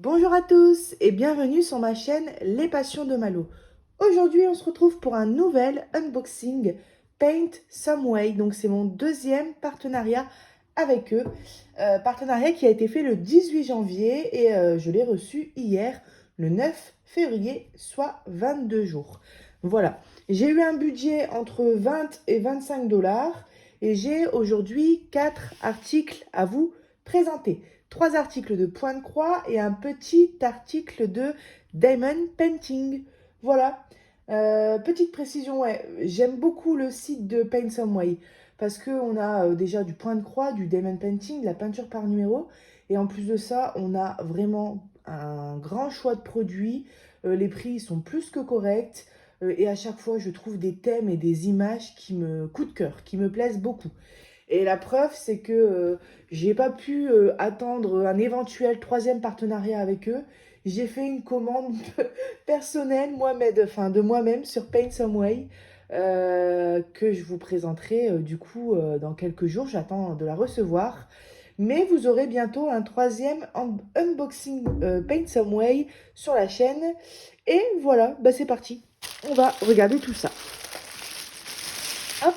Bonjour à tous et bienvenue sur ma chaîne Les Passions de Malo. Aujourd'hui, on se retrouve pour un nouvel unboxing Paint Some Way. Donc, c'est mon deuxième partenariat avec eux. Partenariat qui a été fait le 18 janvier et je l'ai reçu hier, le 9 février, soit 22 jours. Voilà, j'ai eu un budget entre 20 et 25 dollars et j'ai aujourd'hui 4 articles à vous présenter. 3 articles de point de croix et un petit article de diamond painting. Voilà. Petite précision, ouais, j'aime beaucoup le site de Paint Some Way parce qu'on a déjà du point de croix, du diamond painting, de la peinture par numéro. Et en plus de ça, on a vraiment un grand choix de produits. Les prix sont plus que corrects. Et à chaque fois, je trouve des thèmes et des images qui me coup de cœur, qui me plaisent beaucoup. Et la preuve, c'est que j'ai pas pu attendre un éventuel troisième partenariat avec eux. J'ai fait une commande personnelle, moi-même, enfin de moi-même sur Paint Some Way, que je vous présenterai du coup dans quelques jours. J'attends de la recevoir. Mais vous aurez bientôt un troisième unboxing Paint Some Way sur la chaîne. Et voilà, bah c'est parti. On va regarder tout ça. Hop.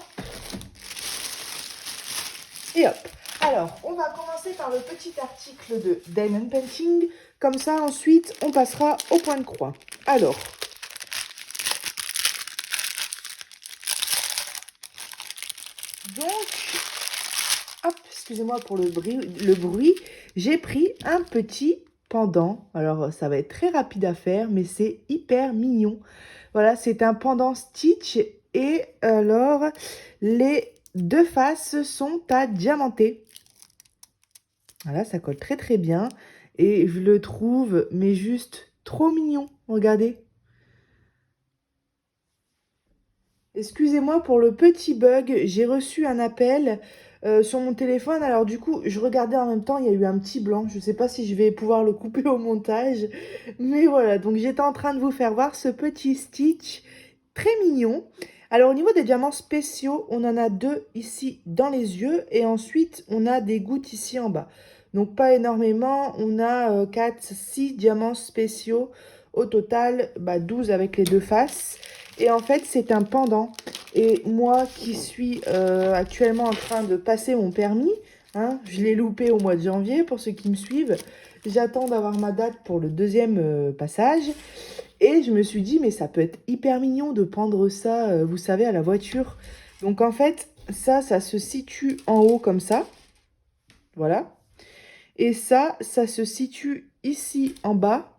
Et hop. Alors, on va commencer par le petit article de Diamond Painting. Comme ça, ensuite, on passera au point de croix. Alors, donc, hop, excusez-moi pour le bruit. J'ai pris un petit pendant. Alors, ça va être très rapide à faire, mais c'est hyper mignon. Voilà, c'est un pendant Stitch. Et alors, les deux faces sont à diamanter. Voilà, ça colle très très bien. Et je le trouve, mais juste trop mignon. Regardez. Excusez-moi pour le petit bug. J'ai reçu un appel sur mon téléphone. Alors du coup, je regardais en même temps. Il y a eu un petit blanc. Je ne sais pas si je vais pouvoir le couper au montage. Mais voilà, donc j'étais en train de vous faire voir ce petit Stitch très mignon. Alors au niveau des diamants spéciaux, on en a deux ici dans les yeux. Et ensuite, on a des gouttes ici en bas. Donc pas énormément. On a 4, 6 diamants spéciaux. Au total, 12 avec les deux faces. Et en fait, c'est un pendant. Et moi qui suis actuellement en train de passer mon permis, hein, je l'ai loupé au mois de janvier pour ceux qui me suivent. J'attends d'avoir ma date pour le deuxième passage. Et je me suis dit, mais ça peut être hyper mignon de pendre ça, vous savez, à la voiture. Donc en fait, ça se situe en haut comme ça. Voilà. Et ça se situe ici en bas.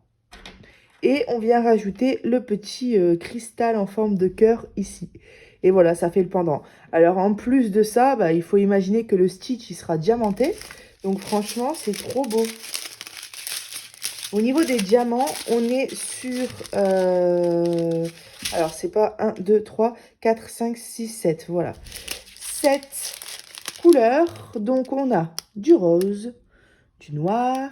Et on vient rajouter le petit cristal en forme de cœur ici. Et voilà, ça fait le pendant. Alors en plus de ça, il faut imaginer que le Stitch, il sera diamanté. Donc franchement, c'est trop beau. Au niveau des diamants, on est sur... alors, c'est pas 1, 2, 3, 4, 5, 6, 7. Voilà. 7 couleurs. Donc on a du rose, du noir,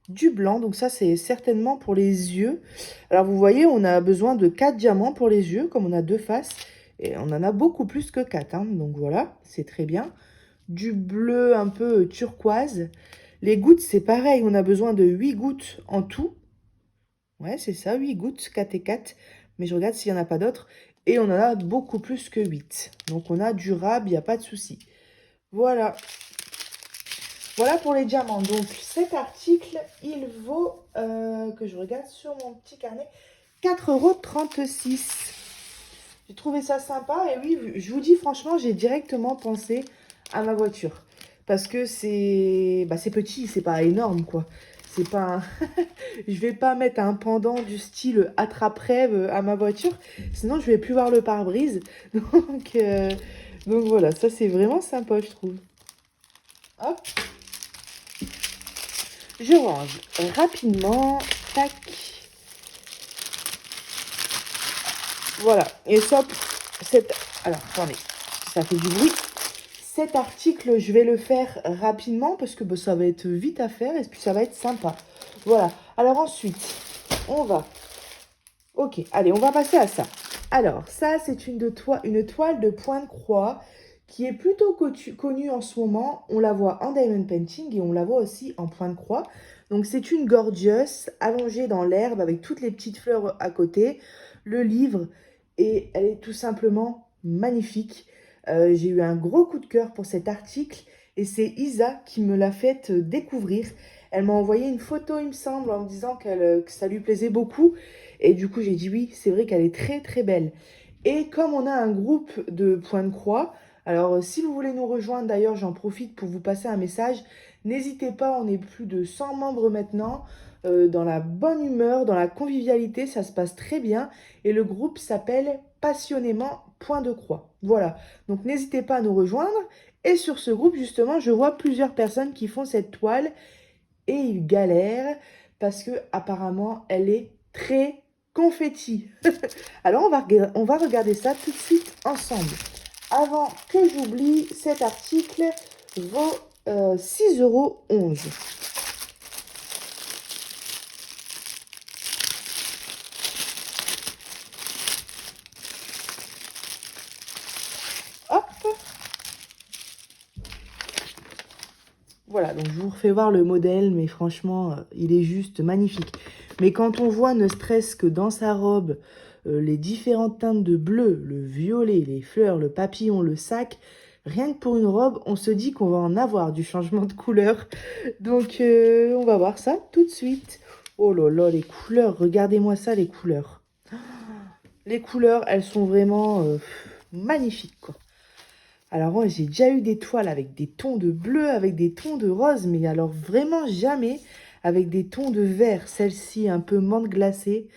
du blanc, donc ça c'est certainement pour les yeux. Alors vous voyez, on a besoin de 4 diamants pour les yeux, comme on a deux faces, et on en a beaucoup plus que 4, hein. Donc voilà, c'est très bien. Du bleu un peu turquoise. Les gouttes, c'est pareil, on a besoin de 8 gouttes en tout. Ouais, c'est ça, 8 gouttes, 4 et 4. Mais je regarde s'il n'y en a pas d'autres. Et on en a beaucoup plus que 8. Donc on a durable, il n'y a pas de souci. Voilà. Voilà pour les diamants. Donc cet article, il vaut, que je regarde sur mon petit carnet, 4,36 €. J'ai trouvé ça sympa. Et oui, je vous dis franchement, j'ai directement pensé à ma voiture. Parce que c'est petit, c'est pas énorme quoi. C'est pas un... Je vais pas mettre un pendant du style attrape-rêve à ma voiture. Sinon, je vais plus voir le pare-brise. Donc voilà, ça c'est vraiment sympa, je trouve. Hop. Je range rapidement. Tac. Voilà. Et ça, alors, attendez, ça fait du bruit. Cet article, je vais le faire rapidement parce que ça va être vite à faire et puis ça va être sympa. Voilà. Alors ensuite, on va... Ok, allez, on va passer à ça. Alors, ça, c'est une toile de point de croix qui est plutôt connue en ce moment. On la voit en diamond painting et on la voit aussi en point de croix. Donc c'est une gorgeous allongée dans l'herbe avec toutes les petites fleurs à côté, le livre, et elle est tout simplement magnifique. J'ai eu un gros coup de cœur pour cet article et c'est Isa qui me l'a fait découvrir. Elle m'a envoyé une photo, il me semble, en me disant que ça lui plaisait beaucoup. Et du coup, j'ai dit oui, c'est vrai qu'elle est très très belle. Et comme on a un groupe de points de croix, alors si vous voulez nous rejoindre, d'ailleurs, j'en profite pour vous passer un message. N'hésitez pas, on est plus de 100 membres maintenant, dans la bonne humeur, dans la convivialité, ça se passe très bien. Et le groupe s'appelle Passionnément Point de Croix. Voilà, donc n'hésitez pas à nous rejoindre. Et sur ce groupe, justement, je vois plusieurs personnes qui font cette toile et ils galèrent parce que apparemment elle est très confetti. Alors on va regarder ça tout de suite ensemble. Avant que j'oublie, cet article vaut 6,11 €. Hop, voilà, donc je vous refais voir le modèle, mais franchement, il est juste magnifique. Mais quand on voit, ne serait-ce que dans sa robe, les différentes teintes de bleu, le violet, les fleurs, le papillon, le sac, rien que pour une robe, on se dit qu'on va en avoir du changement de couleur. Donc, on va voir ça tout de suite. Oh là là, les couleurs, regardez-moi ça, les couleurs. Les couleurs, elles sont vraiment magnifiques, quoi. Alors moi, j'ai déjà eu des toiles avec des tons de bleu, avec des tons de rose, mais alors vraiment jamais avec des tons de vert. Celle-ci, un peu menthe glacée,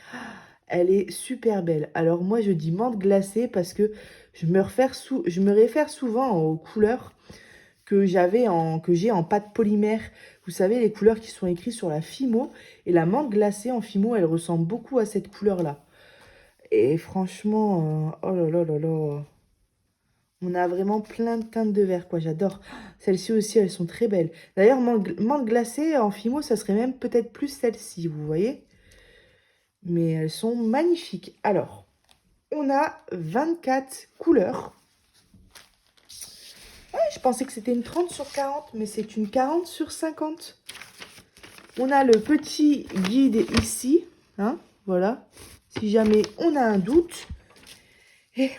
elle est super belle. Alors moi, je dis menthe glacée parce que je me réfère souvent aux couleurs que j'ai en pâte polymère. Vous savez, les couleurs qui sont écrites sur la Fimo. Et la menthe glacée en Fimo, elle ressemble beaucoup à cette couleur-là. Et franchement, oh là là là là. On a vraiment plein de teintes de vert, quoi. J'adore. Celles-ci aussi, elles sont très belles. D'ailleurs, menthe glacée en Fimo, ça serait même peut-être plus celle-ci, vous voyez. Mais elles sont magnifiques. Alors, on a 24 couleurs. Ouais, je pensais que c'était une 30 sur 40, mais c'est une 40 sur 50. On a le petit guide ici. Hein, voilà. Si jamais on a un doute. Et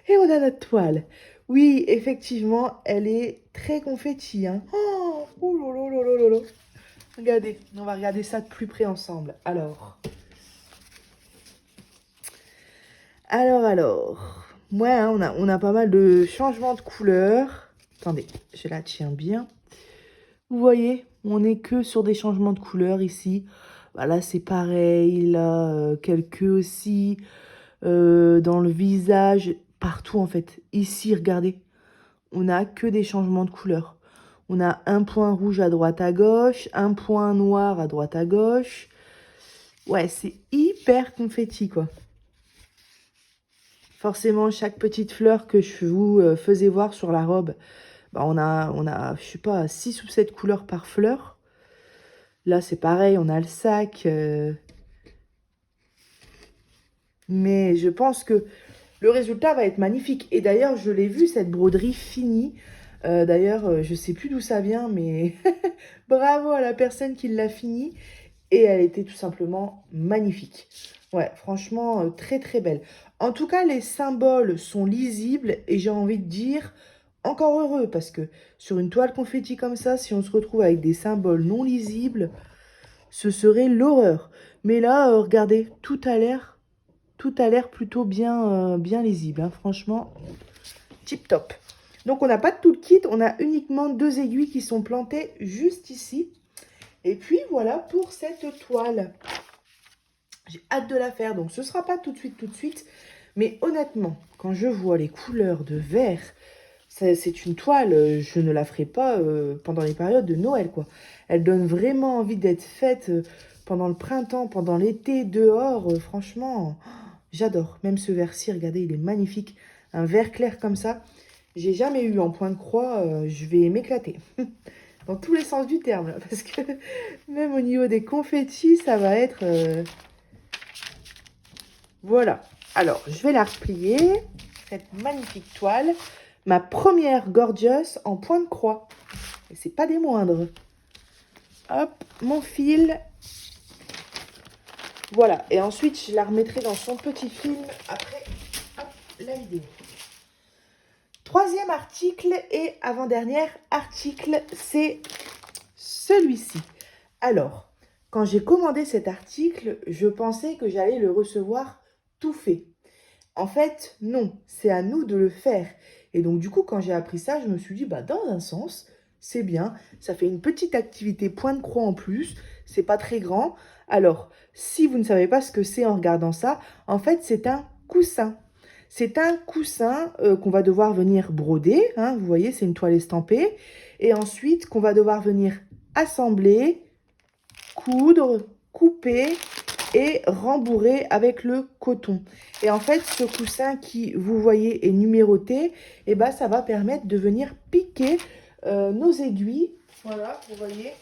Et on a notre toile. Oui, effectivement, elle est très confetti. Hein. Oh, ouh là là là là là. Regardez, on va regarder ça de plus près ensemble. Alors. Ouais, hein, on a pas mal de changements de couleur. Attendez, je la tiens bien. Vous voyez, on n'est que sur des changements de couleur ici. Voilà, c'est pareil. Là, quelques aussi. Dans le visage, partout en fait. Ici, regardez, on n'a que des changements de couleur. On a un point rouge à droite à gauche, un point noir à droite à gauche. Ouais, c'est hyper confetti, quoi. Forcément, chaque petite fleur que je vous faisais voir sur la robe, bah on a, je sais pas, 6 ou 7 couleurs par fleur. Là, c'est pareil, on a le sac. Mais je pense que le résultat va être magnifique. Et d'ailleurs, je l'ai vu, cette broderie finie. D'ailleurs, je sais plus d'où ça vient, mais bravo à la personne qui l'a fini. Et elle était tout simplement magnifique. Ouais, franchement, très très belle. En tout cas, les symboles sont lisibles et j'ai envie de dire encore heureux. Parce que sur une toile confetti comme ça, si on se retrouve avec des symboles non lisibles, ce serait l'horreur. Mais là, regardez, tout a l'air plutôt bien, bien lisible, hein, franchement, tip top. Donc on n'a pas de tout le kit, on a uniquement 2 aiguilles qui sont plantées juste ici. Et puis voilà pour cette toile. J'ai hâte de la faire, donc ce ne sera pas tout de suite. Mais honnêtement, quand je vois les couleurs de vert, c'est une toile, je ne la ferai pas pendant les périodes de Noël, quoi. Elle donne vraiment envie d'être faite pendant le printemps, pendant l'été, dehors, franchement... J'adore, même ce vert-ci, regardez, il est magnifique. Un vert clair comme ça, j'ai jamais eu en point de croix, je vais m'éclater. Dans tous les sens du terme, là, parce que même au niveau des confettis, ça va être... Voilà, alors je vais la replier, cette magnifique toile. Ma première gorgeous en point de croix. Et c'est pas des moindres. Hop, mon fil. Voilà, et ensuite je la remettrai dans son petit film après hop, la vidéo. Troisième article et avant-dernier article, c'est celui-ci. Alors, quand j'ai commandé cet article, je pensais que j'allais le recevoir tout fait. En fait, non, c'est à nous de le faire. Et donc, du coup, quand j'ai appris ça, je me suis dit, bah, dans un sens, c'est bien. Ça fait une petite activité point de croix en plus. C'est pas très grand. Alors, si vous ne savez pas ce que c'est en regardant ça, en fait, c'est un coussin. C'est un coussin qu'on va devoir venir broder. Hein, vous voyez, c'est une toile estampée. Et ensuite, qu'on va devoir venir assembler, coudre, couper et rembourrer avec le coton. Et en fait, ce coussin qui, vous voyez, est numéroté, et ben, ça va permettre de venir piquer nos aiguilles. Voilà, vous voyez,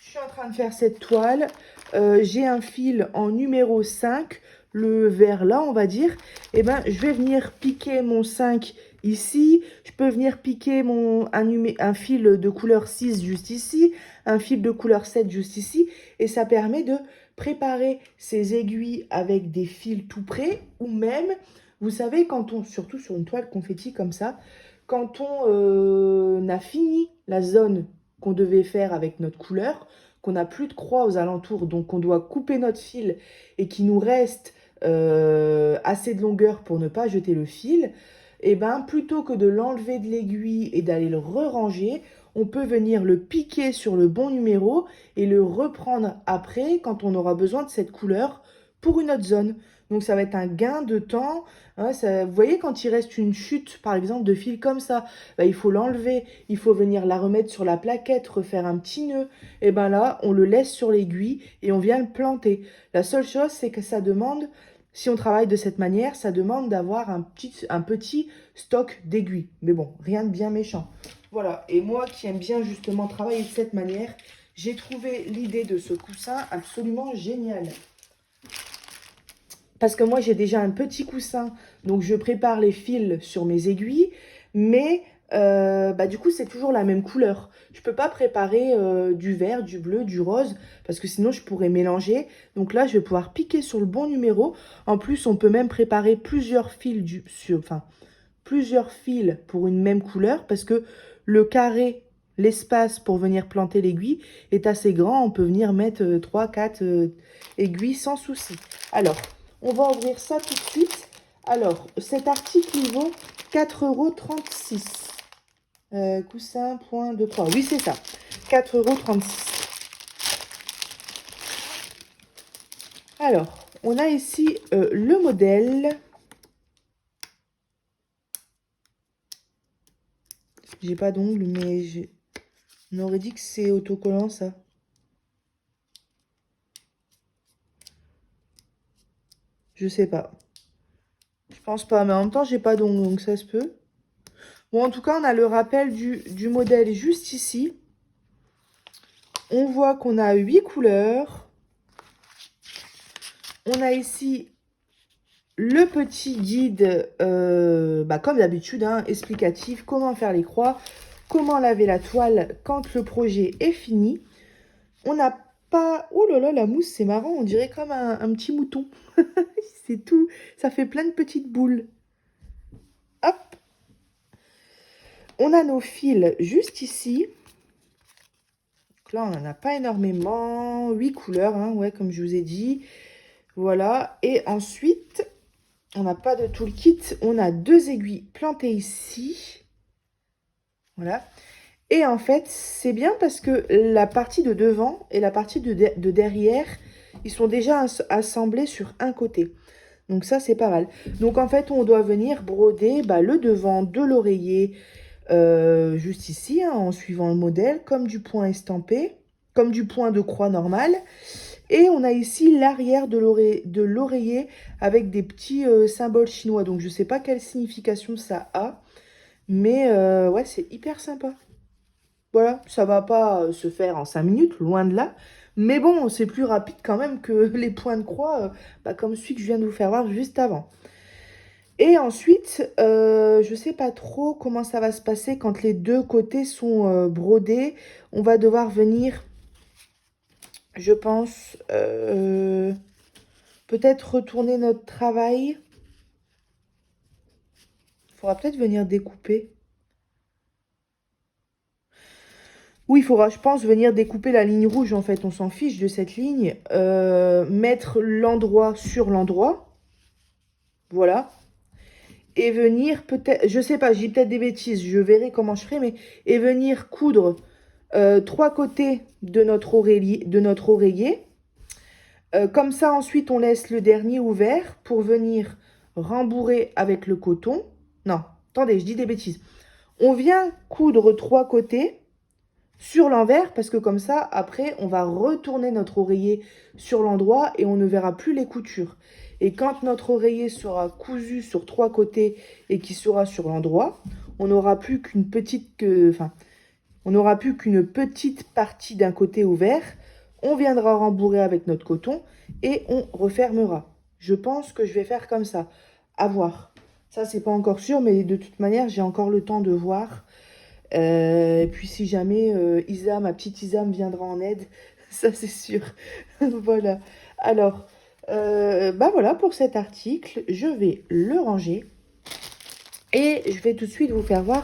je suis en train de faire cette toile. J'ai un fil en numéro 5, le vert là, on va dire. Et ben, je vais venir piquer mon 5 ici. Je peux venir piquer un fil de couleur 6 juste ici, un fil de couleur 7 juste ici. Et ça permet de préparer ces aiguilles avec des fils tout près. Ou même, vous savez, quand on, surtout sur une toile confetti comme ça, quand on a fini la zone qu'on devait faire avec notre couleur, qu'on n'a plus de croix aux alentours, donc on doit couper notre fil et qu'il nous reste assez de longueur pour ne pas jeter le fil, et ben plutôt que de l'enlever de l'aiguille et d'aller le re-ranger, on peut venir le piquer sur le bon numéro et le reprendre après quand on aura besoin de cette couleur pour une autre zone. Donc ça va être un gain de temps. Hein, vous voyez, quand il reste une chute, par exemple, de fil comme ça, bah, il faut l'enlever, il faut venir la remettre sur la plaquette, refaire un petit nœud. Et ben là, on le laisse sur l'aiguille et on vient le planter. La seule chose, c'est que ça demande, si on travaille de cette manière, ça demande d'avoir un petit stock d'aiguilles. Mais bon, rien de bien méchant. Voilà, et moi qui aime bien justement travailler de cette manière, j'ai trouvé l'idée de ce coussin absolument géniale. Parce que moi, j'ai déjà un petit coussin, donc je prépare les fils sur mes aiguilles, mais bah, du coup, c'est toujours la même couleur. Je ne peux pas préparer du vert, du bleu, du rose, parce que sinon, je pourrais mélanger. Donc là, je vais pouvoir piquer sur le bon numéro. En plus, on peut même préparer plusieurs fils, plusieurs fils pour une même couleur, parce que le carré, l'espace pour venir planter l'aiguille est assez grand. On peut venir mettre 3-4 aiguilles sans souci. Alors, on va ouvrir ça tout de suite. Alors, cet article, il vaut 4,36 €. Coussin, point de croix. Oui, c'est ça. 4,36 €. Alors, on a ici le modèle. J'ai pas d'ongles, mais on aurait dit que c'est autocollant, ça. Je sais pas. Je pense pas, mais en même temps, j'ai pas d'ongles, donc ça se peut. Bon, en tout cas, on a le rappel du modèle juste ici. On voit qu'on a 8 couleurs. On a ici le petit guide, comme d'habitude, hein, explicatif, comment faire les croix, comment laver la toile quand le projet est fini. On n'a pas... Oh là là, la mousse, c'est marrant, on dirait comme un petit mouton. C'est tout, ça fait plein de petites boules. Hop. On a nos fils juste ici. Donc là, on n'en a pas énormément. 8 couleurs, hein, ouais, comme je vous ai dit. Voilà. Et ensuite, on n'a pas de tout le kit. On a 2 aiguilles plantées ici. Voilà. Et en fait, c'est bien parce que la partie de devant et la partie de derrière, ils sont déjà assemblés sur un côté. Donc ça, c'est pas mal. Donc en fait, on doit venir broder le devant de l'oreiller juste ici, hein, en suivant le modèle, comme du point estampé, comme du point de croix normal. Et on a ici l'arrière de l'oreiller avec des petits symboles chinois. Donc je sais pas quelle signification ça a, mais ouais, c'est hyper sympa. Voilà, ça va pas se faire en 5 minutes, loin de là. Mais bon, c'est plus rapide quand même que les points de croix, comme celui que je viens de vous faire voir juste avant. Et ensuite, je sais pas trop comment ça va se passer quand les deux côtés sont brodés. On va devoir venir je pense, peut-être retourner notre travail. Il faudra peut-être venir découper. Oui, il faudra, je pense, venir découper la ligne rouge, en fait. On s'en fiche de cette ligne. Mettre l'endroit sur l'endroit. Voilà. Et venir peut-être, je sais pas, je dis peut-être des bêtises, je verrai comment je ferai, mais et venir coudre 3 côtés de notre oreiller. Comme ça, ensuite, on laisse le dernier ouvert pour venir rembourrer avec le coton. Non, attendez, je dis des bêtises. On vient coudre 3 côtés sur l'envers parce que comme ça, après, on va retourner notre oreiller sur l'endroit et on ne verra plus les coutures. Et quand notre oreiller sera cousu sur 3 côtés et qui sera sur l'endroit, on n'aura plus qu'une petite partie d'un côté ouvert. On viendra rembourrer avec notre coton et on refermera. Je pense que je vais faire comme ça. À voir. Ça, c'est pas encore sûr, mais de toute manière, j'ai encore le temps de voir. Et puis si jamais Isa, ma petite Isa me viendra en aide, ça c'est sûr. Voilà. Alors, bah voilà pour cet article. Je vais le ranger et je vais tout de suite vous faire voir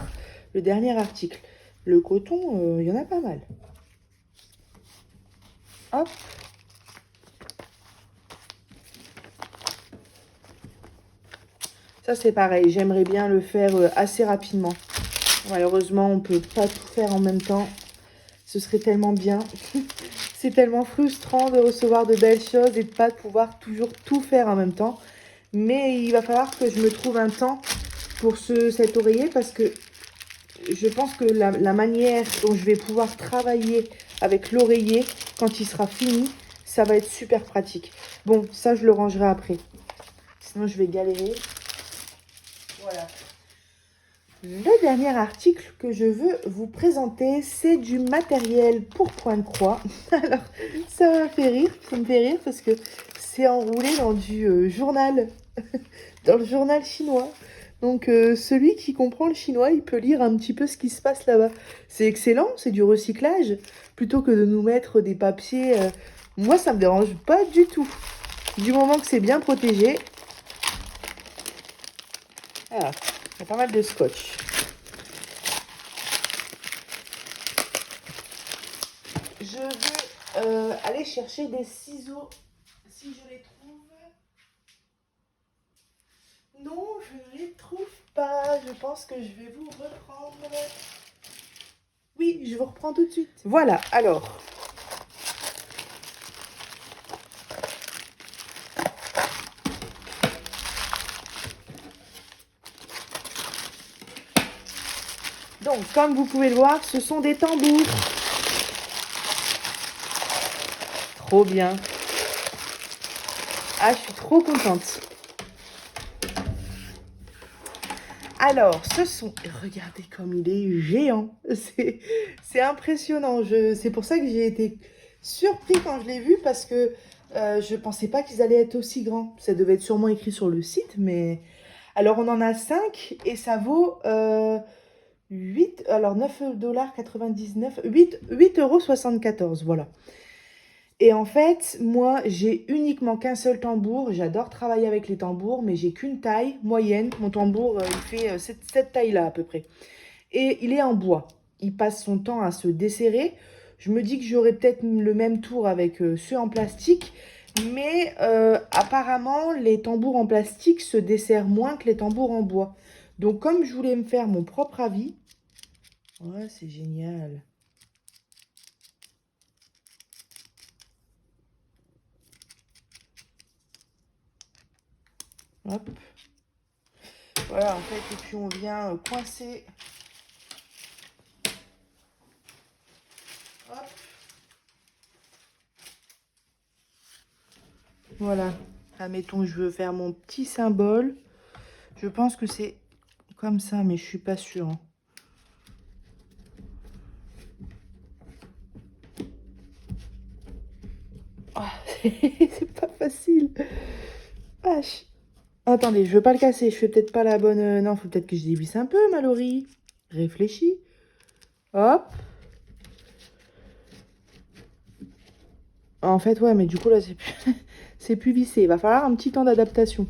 le dernier article. Le coton, il y en a pas mal. Hop. Ça c'est pareil, j'aimerais bien le faire assez rapidement. Malheureusement, on peut pas tout faire en même temps. Ce serait tellement bien. C'est tellement frustrant de recevoir de belles choses et de pas pouvoir toujours tout faire en même temps. Mais il va falloir que je me trouve un temps pour cet oreiller parce que je pense que la manière dont je vais pouvoir travailler avec l'oreiller quand il sera fini, ça va être super pratique. Bon, ça je le rangerai après. Sinon je vais galérer. Voilà. Le dernier article que je veux vous présenter, c'est du matériel pour point de croix. Alors, ça me fait rire parce que c'est enroulé dans du journal, dans le journal chinois. Donc, celui qui comprend le chinois, il peut lire un petit peu ce qui se passe là-bas. C'est excellent, c'est du recyclage. Plutôt que de nous mettre des papiers, moi, ça me dérange pas du tout. Du moment que c'est bien protégé. Alors, il y a pas mal de scotch. Je vais aller chercher des ciseaux si je les trouve. Non, je ne les trouve pas. Je pense que je vais vous reprendre. Oui, je vous reprends tout de suite. Voilà, alors. Donc, comme vous pouvez le voir, ce sont des tambours. Trop bien. Ah, je suis trop contente. Alors, ce sont... Regardez comme il est géant. C'est impressionnant. C'est pour ça que j'ai été surpris quand je l'ai vu parce que je ne pensais pas qu'ils allaient être aussi grands. Ça devait être sûrement écrit sur le site, mais... Alors, on en a 5 et ça vaut 8... Alors, 9,99 $, 8,74 €, voilà. Et en fait, moi, j'ai uniquement qu'un seul tambour. J'adore travailler avec les tambours, mais j'ai qu'une taille moyenne. Mon tambour, il fait cette taille-là à peu près. Et il est en bois. Il passe son temps à se desserrer. Je me dis que j'aurai peut-être le même tour avec ceux en plastique. Mais apparemment, les tambours en plastique se desserrent moins que les tambours en bois. Donc, comme je voulais me faire mon propre avis... Ouais, c'est génial. Hop. Voilà, en fait, et puis on vient coincer. Hop. Voilà. Admettons, je veux faire mon petit symbole. Je pense que c'est comme ça, mais je suis pas sûre. Oh, c'est pas facile. Vache. Attendez, je veux pas le casser. Je fais peut-être pas la bonne... Non, faut peut-être que je dévisse un peu, Mallory. Réfléchis. Hop. En fait, ouais, mais du coup, là, c'est plus... c'est plus vissé. Il va falloir un petit temps d'adaptation.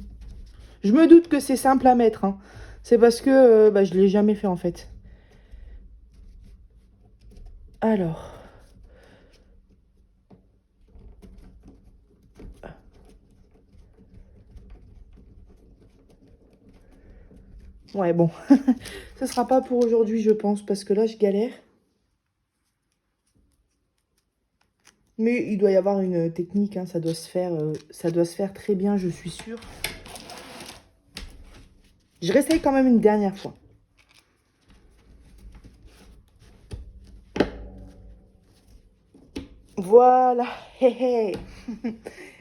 Je me doute que c'est simple à mettre, hein. C'est parce que bah, je ne l'ai jamais fait, en fait. Alors... Ouais, bon. Ce sera pas pour aujourd'hui, je pense, parce que là, je galère. Mais il doit y avoir une technique, hein, ça doit se faire très bien, je suis sûre. Je réessaye quand même une dernière fois. Voilà. Hé, hé.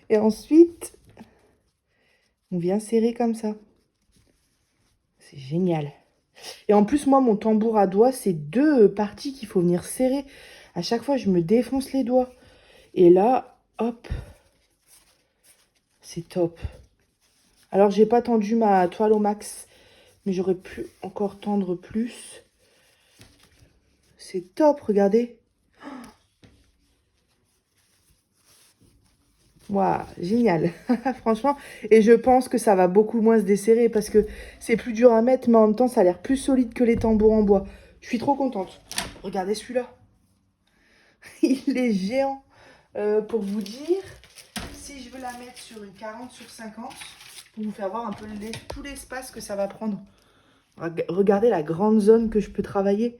Et ensuite, on vient serrer comme ça. C'est génial. Et en plus, moi, mon tambour à doigts, c'est deux parties qu'il faut venir serrer. À chaque fois, je me défonce les doigts. Et là, hop, c'est top. Alors, j'ai pas tendu ma toile au max, mais j'aurais pu encore tendre plus. C'est top, regardez. Waouh, génial. Franchement, et je pense que ça va beaucoup moins se desserrer parce que c'est plus dur à mettre, mais en même temps, ça a l'air plus solide que les tambours en bois. Je suis trop contente. Regardez celui-là. Il est géant. Pour vous dire, si je veux la mettre sur une 40/50, pour vous faire voir un peu tout l'espace que ça va prendre. Regardez la grande zone que je peux travailler.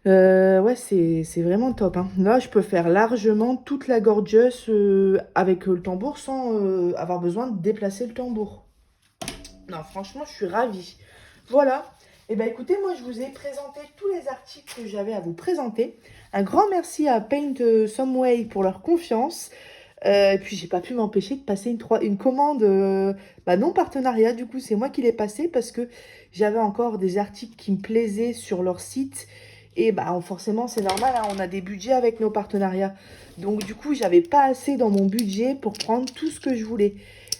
Ouais, c'est vraiment top, hein. Là, je peux faire largement toute la gorgeous avec le tambour sans avoir besoin de déplacer le tambour. Non, franchement, je suis ravie. Voilà. Et ben écoutez, moi, je vous ai présenté tous les articles que j'avais à vous présenter. Un grand merci à Paint Someway pour leur confiance. Et puis, j'ai pas pu m'empêcher de passer une commande non partenariat. Du coup, c'est moi qui l'ai passé parce que j'avais encore des articles qui me plaisaient sur leur site. Et bah, forcément, c'est normal, hein, on a des budgets avec nos partenariats. Donc, du coup, j'avais pas assez dans mon budget pour prendre tout ce que je voulais.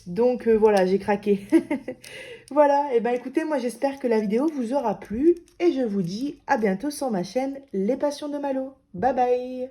Donc, voilà, j'ai craqué. Voilà, et ben écoutez, moi, j'espère que la vidéo vous aura plu. Et je vous dis à bientôt sur ma chaîne Les Passions de Malo. Bye bye!